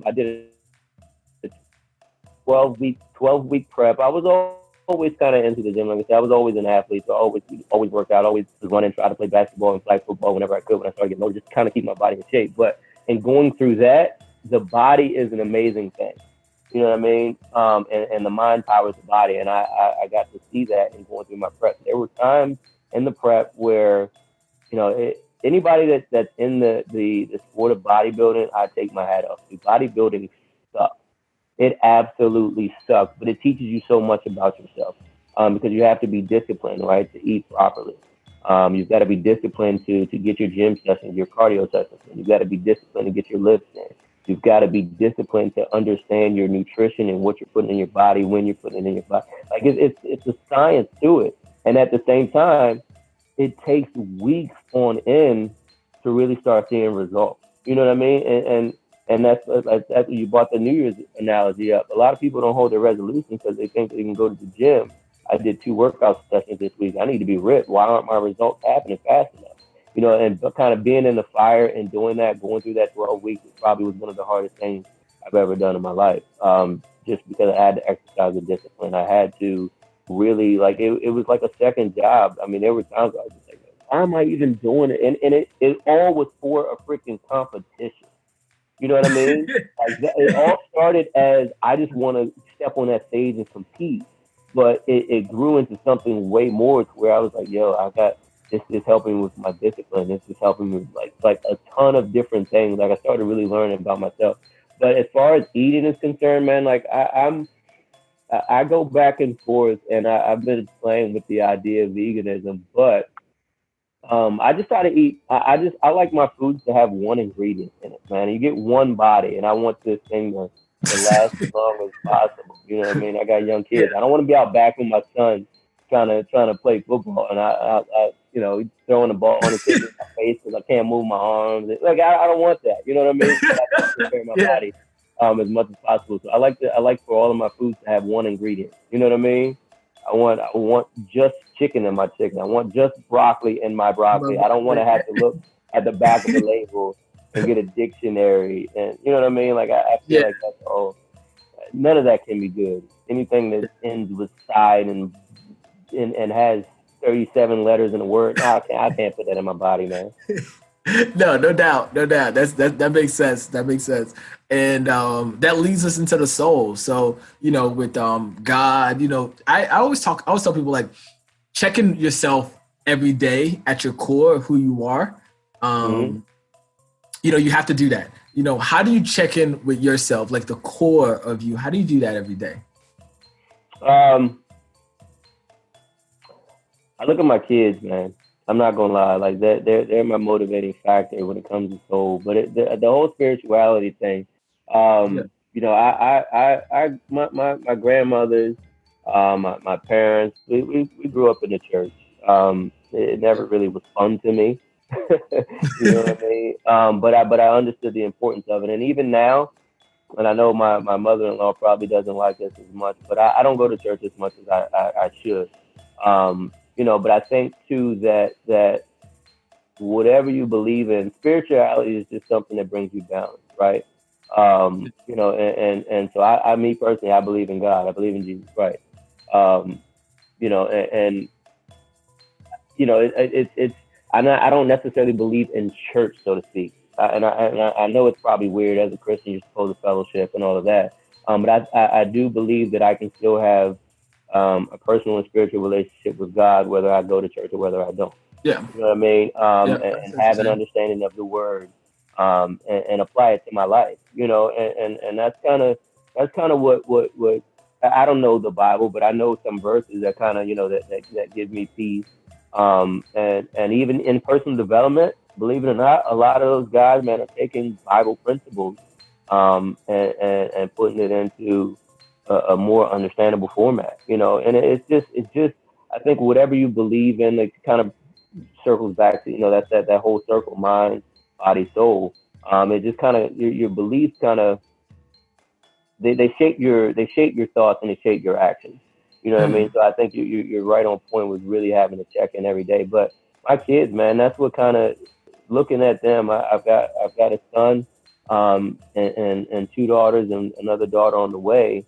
12-week prep. I was always kind of into the gym. Like I said, I was always an athlete, so I always worked out, always was running, try to play basketball and flag football whenever I could when I started getting older, just kind of keep my body in shape. But in going through that, the body is an amazing thing. You know what I mean? And the mind powers the body, and I got to see that in going through my prep. There were times in the prep where, you know, anybody that's in the sport of bodybuilding, I take my hat off. Bodybuilding sucks. It absolutely sucks, but it teaches you so much about yourself, because you have to be disciplined, right, to eat properly. You've got to be disciplined to get your gym sessions, your cardio sessions. You've got to be disciplined to get your lifts in. You've got to be disciplined to understand your nutrition and what you're putting in your body, when you're putting it in your body. Like, it's a science to it. And at the same time, it takes weeks on end to really start seeing results. You know what I mean? And that's you brought the New Year's analogy up. A lot of people don't hold their resolutions because they think they can go to the gym. I did 2 workout sessions this week. I need to be ripped. Why aren't my results happening fast enough? You know, and kind of being in the fire and doing that, going through that 12 weeks, probably was one of the hardest things I've ever done in my life. Just because I had to exercise the discipline. I had to really, like, it was like a second job. I mean, there were times I was just like, why am I even doing it? And it all was for a freaking competition. You know what I mean? Like, it all started as, I just want to step on that stage and compete. But it grew into something way more, to where I was like, yo, this is helping with my discipline. This is helping with like a ton of different things. Like, I started really learning about myself. But as far as eating is concerned, man, like I go back and forth, and I've been playing with the idea of veganism, but I just try to eat. I like my foods to have one ingredient in it, man. You get one body, and I want this thing to last as long as possible. You know what I mean? I got young kids. I don't want to be out back with my son trying to play football, and I you know, he's throwing the ball on in my face because I can't move my arms. Like, I don't want that. You know what I mean? So I have to prepare my body as much as possible. So I like for all of my foods to have one ingredient. You know what I mean? I want just chicken in my chicken. I want just broccoli in my broccoli. I don't want to have to look at the back of the label and get a dictionary. And you know what I mean? Like, I feel like that's all. None of that can be good. Anything that ends with side and has 37 letters in a word, I can't put that in my body, man. No doubt. That makes sense. And that leads us into the soul. So, you know, with God, you know, I always tell people, like, checking yourself every day at your core, who you are. You know, you have to do that. how do you check in with yourself, like the core of you? How do you do that every day? I look at my kids, man. I'm not gonna lie, like they're my motivating factor when it comes to soul. But the whole spirituality thing, Yeah. my grandmothers, my parents, we grew up in the church. It never really was fun to me. You know what I mean? But I understood the importance of it, and even now, and I know my mother-in-law probably doesn't like this as much, but I don't go to church as much as I should. But I think too that whatever you believe in, spirituality is just something that brings you balance, right? And so me personally, I believe in God. I believe in Jesus Christ. Um, and it's I don't necessarily believe in church, so to speak. I know it's probably weird as a Christian, you're supposed to fellowship and all of that. But I do believe that I can still have a personal and spiritual relationship with God, whether I go to church or whether I don't. Yeah. You know what I mean? Yeah. And have an understanding of the word, and apply it to my life. And that's kind of what I don't know the Bible, but I know some verses that kind of that give me peace. And even in personal development, believe it or not, a lot of those guys, man, are taking Bible principles, and putting it into a more understandable format, and it's just, I think whatever you believe in, it kind of circles back to, that's that whole circle, mind, body, soul. It just kind of, your beliefs kind of, they shape your thoughts and they shape your actions. You know what I mean? So I think you're right on point with really having to check in every day. But my kids, man, that's what kind of, looking at them. I've got a son, and two daughters and another daughter on the way,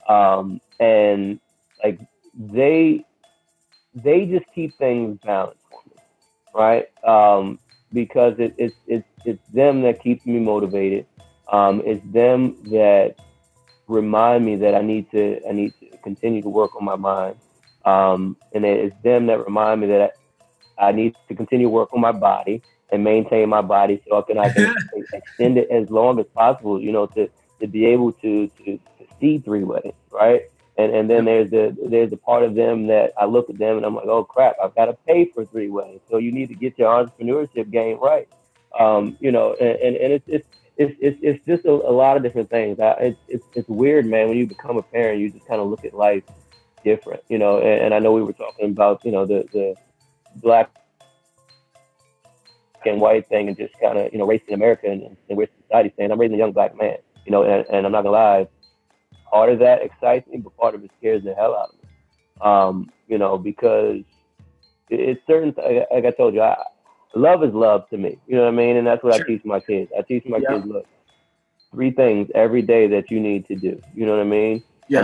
and like they just keep things balanced for me, right? Because it's them that keeps me motivated. It's them that remind me that I need to continue to work on my mind. And it's them that remind me that I need to continue to work on my body and maintain my body so I can extend it as long as possible, to be able to see three ways, right? And then there's a part of them that I look at them and I'm like, oh crap, I've got to pay for three ways. So you need to get your entrepreneurship game right. And it's just a lot of different things. It's weird, man. When you become a parent, you just kind of look at life different, and I know we were talking about, the black and white thing and just kind of, race in America and where society's saying. I'm raising a young black man, and I'm not gonna lie, part of that excites me, but part of it scares the hell out of me. Because it's certain, like I told you, love is love to me. You know what I mean? And that's what I teach my kids. I teach my kids, look, three things every day that you need to do. You know what I mean? Yeah.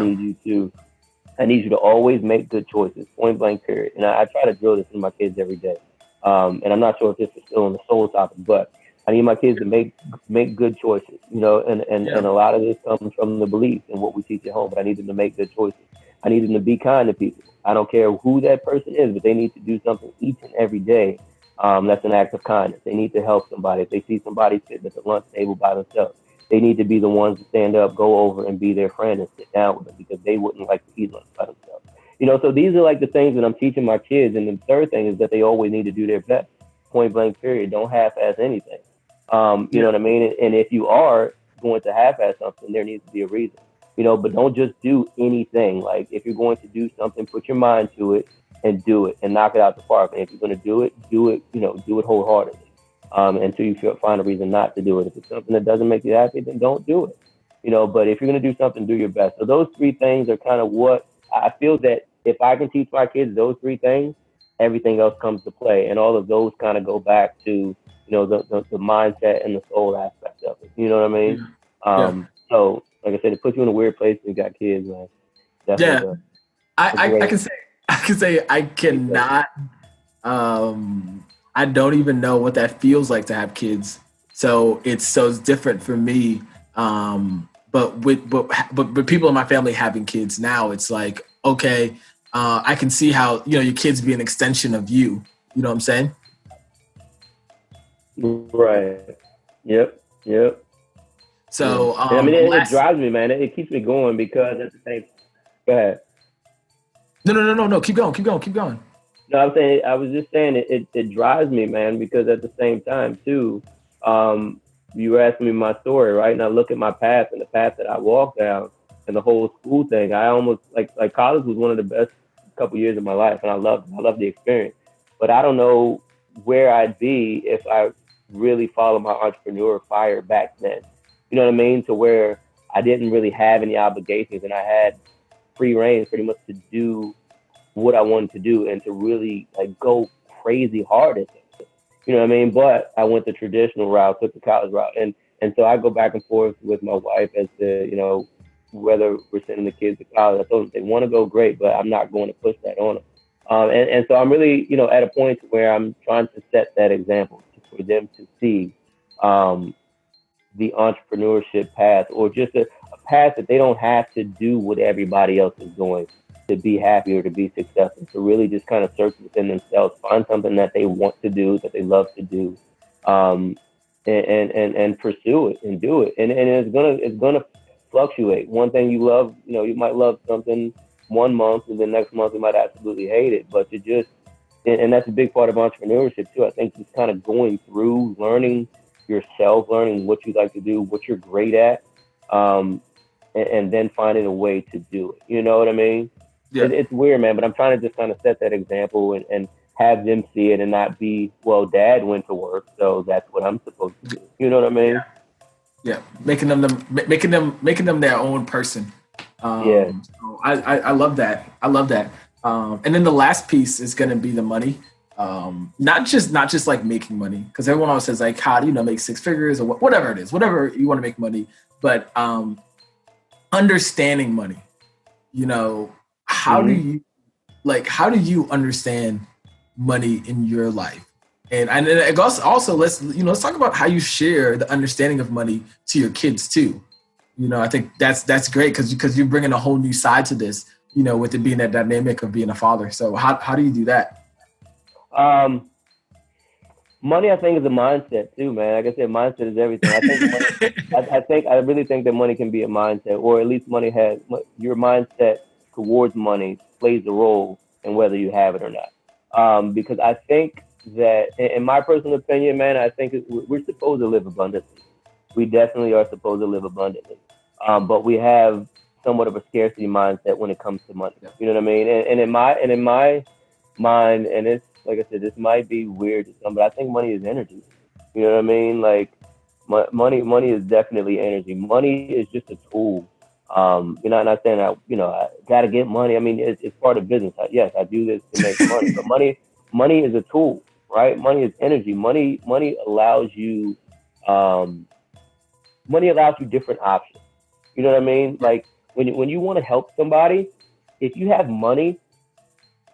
I need you to always make good choices, point blank, period. And I try to drill this in my kids every day. And I'm not sure if this is still on the soul topic, but I need my kids to make good choices, and a lot of this comes from the beliefs and what we teach at home, but I need them to make good choices. I need them to be kind to people. I don't care who that person is, but they need to do something each and every day. That's an act of kindness. They need to help somebody. If they see somebody sitting at the lunch table by themselves, they need to be the ones to stand up, go over and be their friend and sit down with them, because they wouldn't like to eat lunch by themselves. So these are like the things that I'm teaching my kids. And the third thing is that they always need to do their best, point blank, period. Don't half-ass anything. You know what I mean? And if you are going to half-ass something, there needs to be a reason, but don't just do anything. Like, if you're going to do something, put your mind to it and do it and knock it out the park. And if you're going to do it, do it wholeheartedly, until you find a reason not to do it. If it's something that doesn't make you happy, then don't do it, but if you're going to do something, do your best. So those three things are kind of what I feel that if I can teach my kids those three things, everything else comes to play. And all of those kind of go back to, the mindset and the soul aspect of it. You know what I mean? So like I said, it puts you in a weird place when you got kids, man. Definitely I can say I cannot, I don't even know what that feels like to have kids. So it's different for me. But people in my family having kids now, it's like, okay, I can see how, your kids be an extension of you. You know what I'm saying? Right. Yep. So, I mean, it drives me, man. It keeps me going because at the same. Go ahead. No. Keep going. No, I was just saying it drives me, man, because at the same time too, you were asking me my story, right? And I look at my path and the path that I walked down and the whole school thing. I almost like college was one of the best couple years of my life, and I loved the experience. But I don't know where I'd be if I really followed my entrepreneur fire back then. You know what I mean? To where I didn't really have any obligations and I had free reign pretty much to do what I wanted to do and to really like go crazy hard at it. You know what I mean? But I went the traditional route, took the college route, and so I go back and forth with my wife as to whether we're sending the kids to college. I told them if they want to go, great, but I'm not going to push that on them. And so I'm really at a point where I'm trying to set that example for them to see the entrepreneurship path, or just a path that they don't have to do what everybody else is doing to be happy or to be successful, to really just kind of search within themselves, find something that they want to do, that they love to do, and pursue it and do it. And it's gonna fluctuate. One thing you love, you might love something 1 month and the next month you might absolutely hate it. But to just, and that's a big part of entrepreneurship too. I think just kind of going through, learning yourself, learning what you like to do, what you're great at, and then finding a way to do it. You know what I mean? Yeah. It's weird, man, but I'm trying to just kind of set that example and have them see it and not be, well, dad went to work, so that's what I'm supposed to do. You know what I mean? Yeah. Making them their own person. So I love that. And then the last piece is going to be the money. Not just like making money, because everyone always says like, how do you make six figures or whatever it is, whatever you want to make money, but understanding money. How do you understand money in your life? And also let's talk about how you share the understanding of money to your kids too. I think that's great because you're bringing a whole new side to this, with it being that dynamic of being a father. So how do you do that? Money, I think, is a mindset too, man. Like I said, mindset is everything. I really think that money can be a mindset, or at least money has your mindset towards money plays a role in whether you have it or not. Because I think that, in my personal opinion, man, I think we're supposed to live abundantly. We definitely are supposed to live abundantly. But we have somewhat of a scarcity mindset when it comes to money. You know what I mean? And in my mind, and it's like I said, this might be weird to some, but I think money is energy. You know what I mean? Like money is definitely energy. Money is just a tool. I'm not saying I gotta get money. I mean, it's part of business. Yes, I do this to make money, but money is a tool, right? Money is energy. Money allows you, different options. You know what I mean? Like when you want to help somebody, if you have money,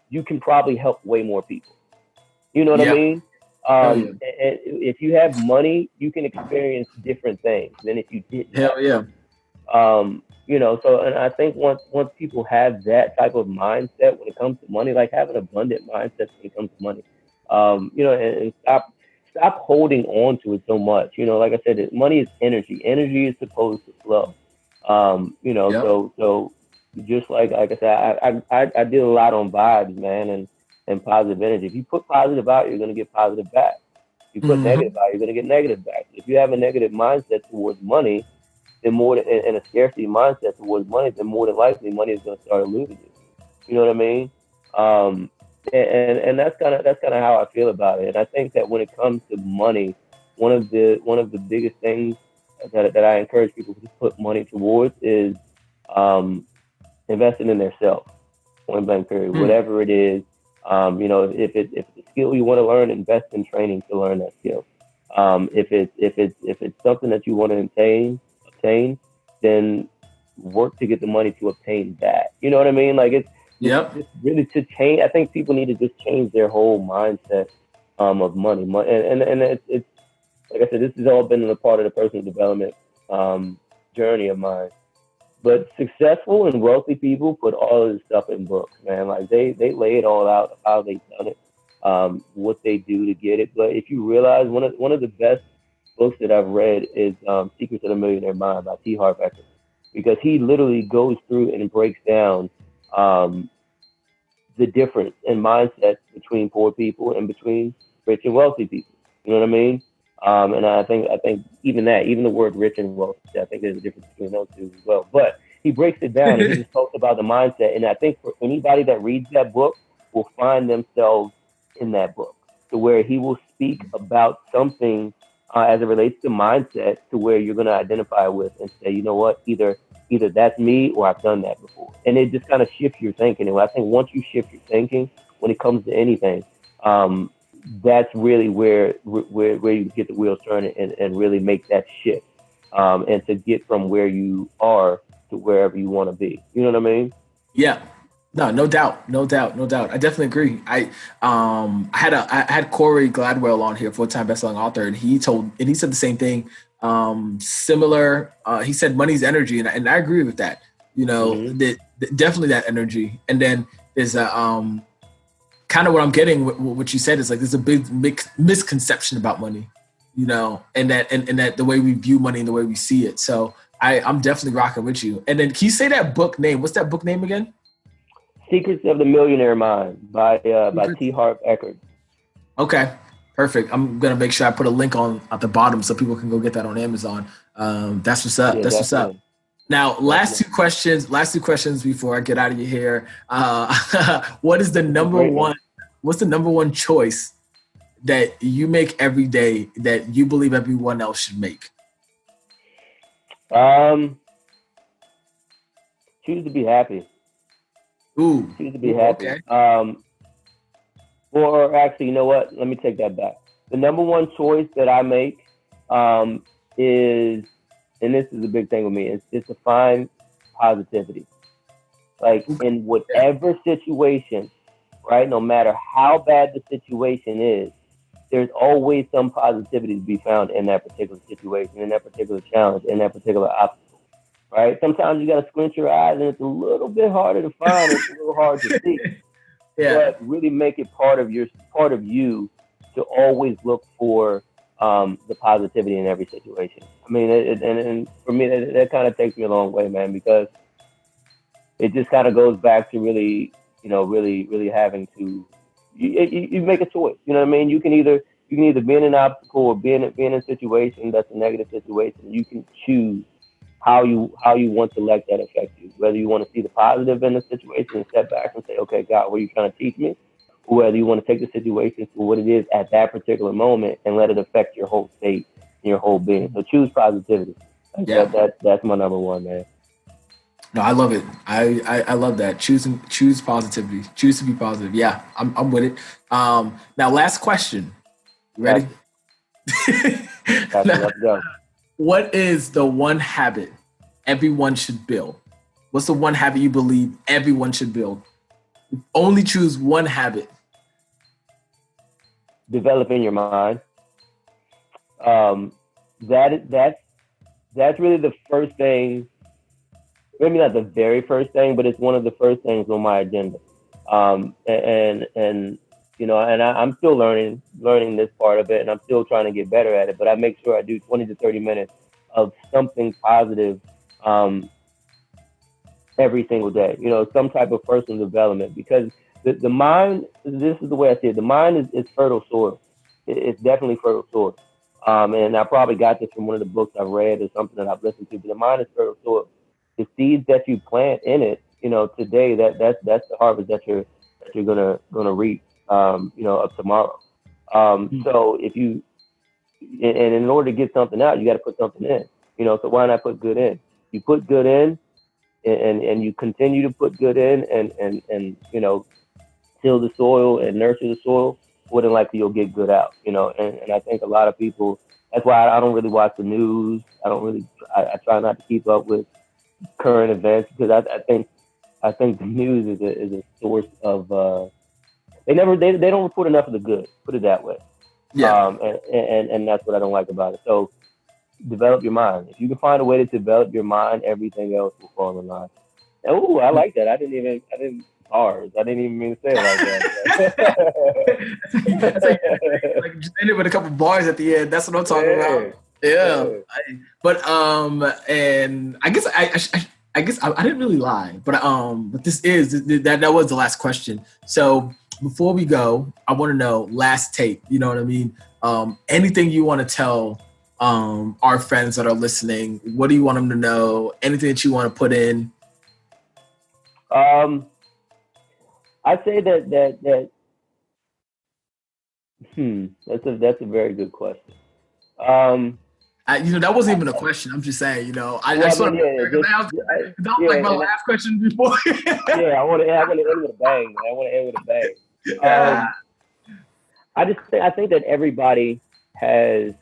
you can probably help way more people. You know what I mean? And if you have money, you can experience different things than if you didn't. Hell yeah. So, and I think once people have that type of mindset when it comes to money, like have an abundant mindset when it comes to money, and stop holding on to it so much. Like I said, money is energy. Energy is supposed to flow. So just like I said, I did a lot on vibes, man, and positive energy. If you put positive out, you're going to get positive back. If you put negative out, you're going to get negative back. If you have a negative mindset towards money, then and a scarcity mindset towards money, then more than likely money is going to start eluding you. You know what I mean? And that's kind of how I feel about it. And I think that when it comes to money, one of the biggest things that I encourage people to put money towards is investing in themselves. Point blank period. Whatever it is, if it's a skill you want to learn, invest in training to learn that skill. If it's something that you want to obtain, then work to get the money to obtain that. You know what I mean? Like it's really to change. I think people need to just change their whole mindset of money. And it's like I said, this has all been a part of the personal development journey of mine. But successful and wealthy people put all of this stuff in books, man. Like they lay it all out, how they've done it, what they do to get it. But if you realize one of the best books that I've read is Secrets of the Millionaire Mind by T. Harv Eker, because he literally goes through and breaks down um, the difference in mindsets between poor people and between rich and wealthy people. You know what I mean? And I think even the word rich and wealthy, I think there's a difference between those two as well. But he breaks it down and he just talks about the mindset. And I think for anybody that reads that book will find themselves in that book, to where he will speak about something as it relates to mindset, to where you're going to identify with and say, you know what, either that's me or I've done that before. And it just kind of shifts your thinking. And I think once you shift your thinking when it comes to anything, that's really where you get the wheels turning and really make that shift, and to get from where you are to wherever you want to be. You know what I mean? Yeah. No doubt. I definitely agree. I had Corey Gladwell on here, full-time bestselling author, and he said the same thing. Similar. He said money's energy, and I agree with that. You know, definitely that energy. And then there's a kind of what I'm getting. What you said is like there's a big misconception about money. You know, and that the way we view money and the way we see it. So I'm definitely rocking with you. And then can you say that book name? What's that book name again? Secrets of the Millionaire Mind by T. Harv Eker. Okay, perfect. I'm gonna make sure I put a link on at the bottom so people can go get that on Amazon. That's what's up. That's what's up. Now, last two questions before I get out of your hair. What's the number one choice that you make every day that you believe everyone else should make? Choose to be happy. Choose to be happy. Okay. Or actually, you know what? Let me take that back. The number one choice that I make is, and this is a big thing with me, is to find positivity. Like in whatever situation, right? No matter how bad the situation is, there's always some positivity to be found in that particular situation, in that particular challenge, in that particular obstacle. Right? Sometimes you got to squint your eyes, and it's a little bit harder to find. It's a little hard to see. Yeah. But really make it part of you to always look for the positivity in every situation. I mean, and for me, that kind of takes me a long way, man, because it just kind of goes back to really having to you make a choice. You know what I mean? You can either be in an obstacle or be in a situation that's a negative situation. You can choose how you want to let that affect you. Whether you want to see the positive in the situation and step back and say, okay, God, what are you trying to teach me? Or whether you want to take the situation for what it is at that particular moment and let it affect your whole state and your whole being. So choose positivity. Yeah. That's my number one, man. No, I love it. I love that. Choose positivity. Choose to be positive. Yeah, I'm with it. Now, last question. You ready? Let's go. What is the one habit everyone should build? What's the one habit you believe everyone should build? Only choose one habit. Developing your mind. That's really the first thing. Maybe not the very first thing, but it's one of the first things on my agenda. And you know, and I'm still learning this part of it, and I'm still trying to get better at it. But I make sure I do 20 to 30 minutes of something positive every single day. You know, some type of personal development, because the mind. This is the way I see it. The mind is fertile soil. It's definitely fertile soil. And I probably got this from one of the books I've read or something that I've listened to. But the mind is fertile soil. The seeds that you plant in it, you know, today, that's the harvest that you're gonna reap. Of tomorrow. So if you, and in order to get something out, you got to put something in, you know, so why not put good in? You put good in and you continue to put good in and you know, till the soil and nurture the soil, more than likely you'll get good out, you know, and I think a lot of people, that's why I don't really watch the news. I try not to keep up with current events, because I think the news is a source of, they don't report enough of the good, put it that way. Yeah. And that's what I don't like about it. So develop your mind. If you can find a way to develop your mind, everything else will fall in line. Oh, I like that. I didn't even mean to say it like that. Like just ended with a couple bars at the end. That's what I'm talking about. Yeah, and I guess I didn't really lie, but that was the last question. So before we go, I want to know last take. You know what I mean? Anything you want to tell our friends that are listening? What do you want them to know? Anything that you want to put in? I'd say that that's a very good question. That wasn't even a question. I'm just saying, I just want to. That was like my last question before. Yeah, I want to end with a bang. Man. I want to end with a bang. Yeah. I think that everybody has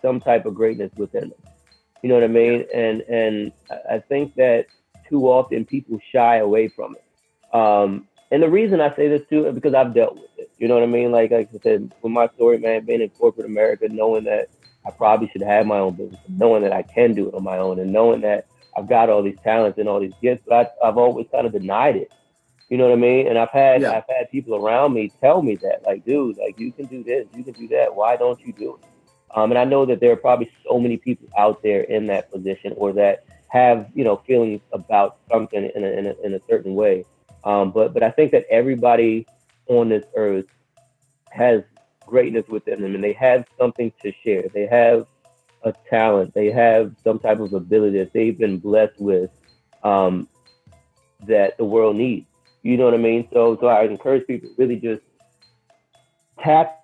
some type of greatness within them. You know what I mean? And I think that too often people shy away from it. And the reason I say this too is because I've dealt with it. You know what I mean? Like I said, with my story, man, being in corporate America, knowing that I probably should have my own business, knowing that I can do it on my own, and knowing that I've got all these talents and all these gifts, but I've always kind of denied it. You know what I mean? And I've had people around me tell me that, like, dude, like you can do this, you can do that. Why don't you do it? And I know that there are probably so many people out there in that position, or that have feelings about something in a certain way. But I think that everybody on this earth has greatness within them, and they have something to share. They have a talent. They have some type of ability that they've been blessed with, that the world needs. You know what I mean? So I encourage people to really just tap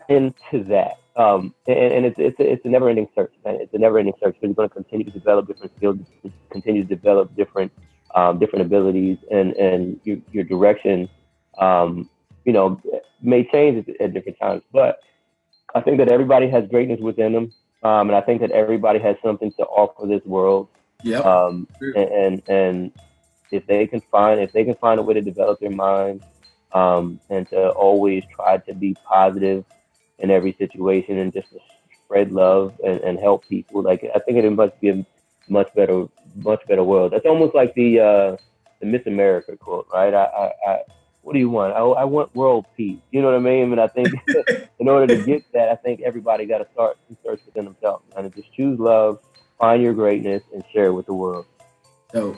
into that. And it's a never-ending search, man. It's a never-ending search, because you're going to continue to develop different skills, continue to develop different abilities, and your direction, may change at different times. But I think that everybody has greatness within them, and I think that everybody has something to offer this world. Yep. And if they can find a way to develop their mind, and to always try to be positive in every situation, and just to spread love and help people, like I think it must be a much better world. That's almost like the Miss America quote, right? I what do you want? I want world peace. You know what I mean? And I think in order to get that, I think everybody got to start and search within themselves, and just choose love, find your greatness, and share it with the world. Dope.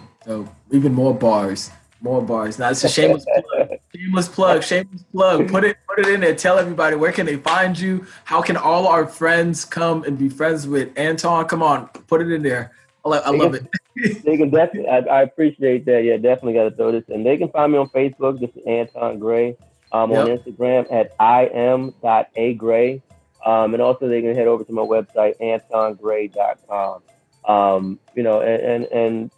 Even more bars. Now it's a shameless plug. Shameless plug. Put it in there. Tell everybody, where can they find you? How can all our friends come and be friends with Anton? Come on, put it in there. I love it. They can definitely. I appreciate that. Yeah, definitely got to throw this in. They can find me on Facebook. This is Anton Gray. On Instagram at im.agray. And also they can head over to my website, antongray.com. And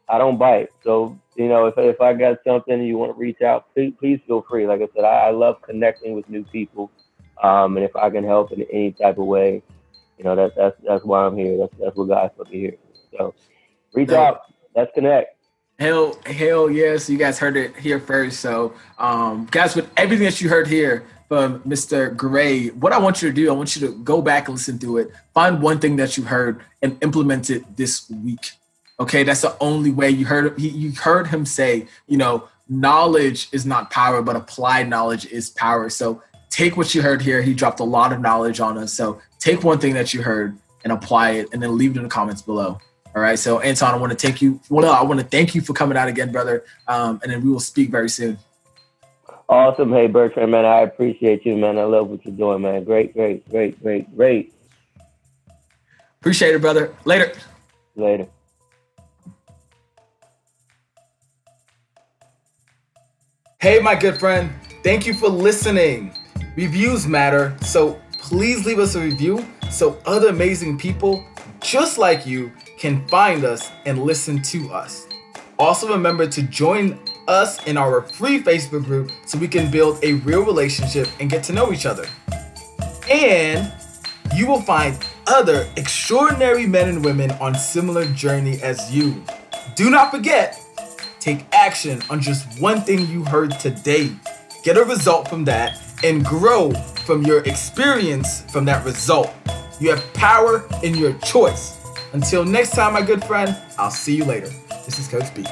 I don't bite. So, if I got something you want to reach out, please feel free. Like I said, I love connecting with new people. And if I can help in any type of way, that's why I'm here. That's what God's put me here. So reach out. Let's connect. Hell yes. You guys heard it here first. So guys, with everything that you heard here from Mr. Gray, what I want you to do, I want you to go back and listen to it. Find one thing that you heard and implement it this week. Okay, that's the only way. You heard him say, knowledge is not power, but applied knowledge is power. So take what you heard here. He dropped a lot of knowledge on us. So take one thing that you heard and apply it, and then leave it in the comments below. All right. So Anton, I want to thank you. I want to thank you for coming out again, brother. And then we will speak very soon. Awesome. Hey, Bertrand, man, I appreciate you, man. I love what you're doing, man. Great. Appreciate it, brother. Later. Hey, my good friend. Thank you for listening. Reviews matter. So please leave us a review so other amazing people just like you can find us and listen to us. Also remember to join us in our free Facebook group so we can build a real relationship and get to know each other. And you will find other extraordinary men and women on similar journey as you. Do not forget, take action on just one thing you heard today. Get a result from that and grow from your experience from that result. You have power in your choice. Until next time, my good friend, I'll see you later. This is Coach B.